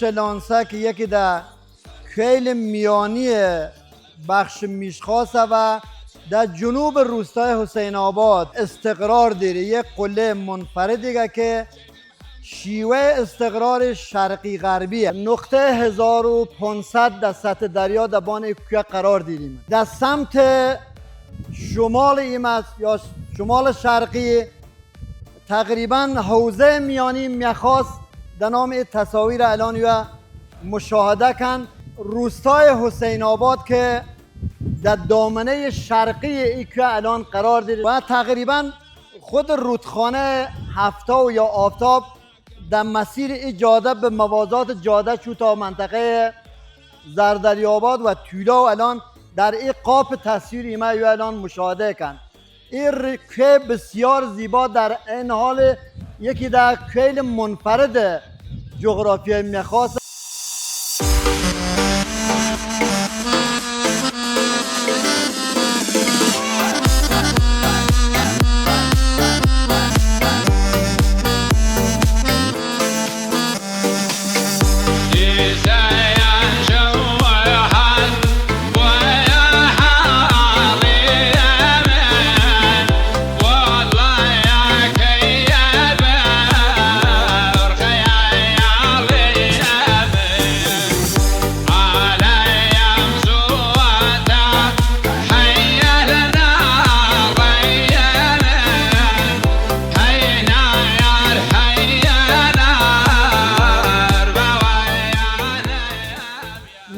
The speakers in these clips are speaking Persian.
شلانسه که یکی در خیلی میانی بخش میشخاصه و در جنوب روستای حسین آباد استقرار داره. یک قله منفرد دیگه که شیوه استقرار شرقی غربیه. نقطه 1500 در سطح دریا در بان کوه قرار داریم. در سمت شمال ایمت یا شمال شرقی تقریبا حوزه میانی میخواست در نام تصاویر الان یا مشاهده کن. روستای حسین آباد که در دامنه شرقی ای که الان قرار داره و تقریبا خود رودخانه هفتا یا آفتاب در مسیر ای جاده به موازات جاده چو تا منطقه زردریاباد و تولا و الان در این قاب تصویر ایمه یا الان مشاهده کن. این که بسیار زیبا در این حال یکی در خیلی منفرد جغرافیای میخواست.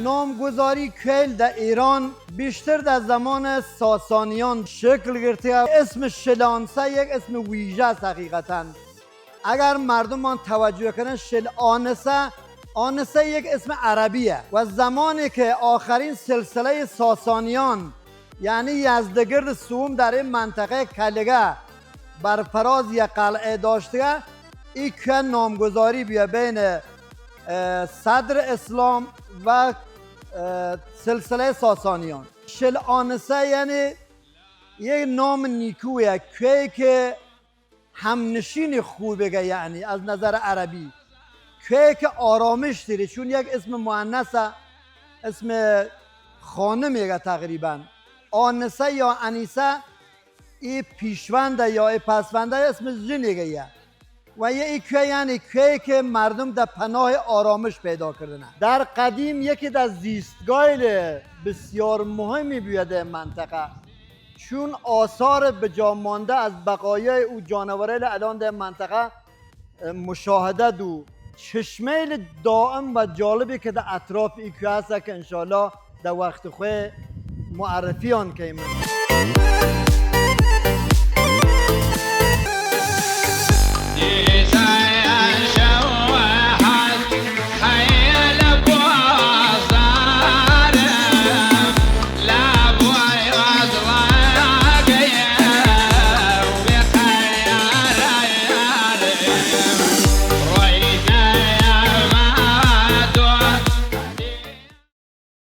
نامگذاری کیل در ایران بیشتر در زمان ساسانیان شکل گرفته. اسم شلانسه یک اسم ویژه است حقیقتا. اگر مردمان توجه کنن آنسه یک اسم عربیه و زمانی که آخرین سلسله ساسانیان یعنی یزدگرد سوم در این منطقه کلگه بر فراز یک قلعه داشته، این که نامگذاری بیا بین صدر اسلام و سلسله ساسانیان. شلانسه یعنی یک نام نیکویه که همنشین خوبه، یعنی از نظر عربی که آرامش داره، چون یک اسم مؤنثه، اسم خانمیه تقریبا. آنسه یا انیسه ای پیشونده یا ای پسونده اسم زنیگه و یه که یعنی که مردم در پناه آرامش پیدا کردن. در قدیم یکی در زیستگاه بسیار مهمی بیاده منطقه، چون آثار به جا مانده از بقایای او جانوره الان در منطقه مشاهده دو. چشمه دائم و جالبی که در اطراف ای که هست که انشاءالله در وقت خواه معرفی آن که من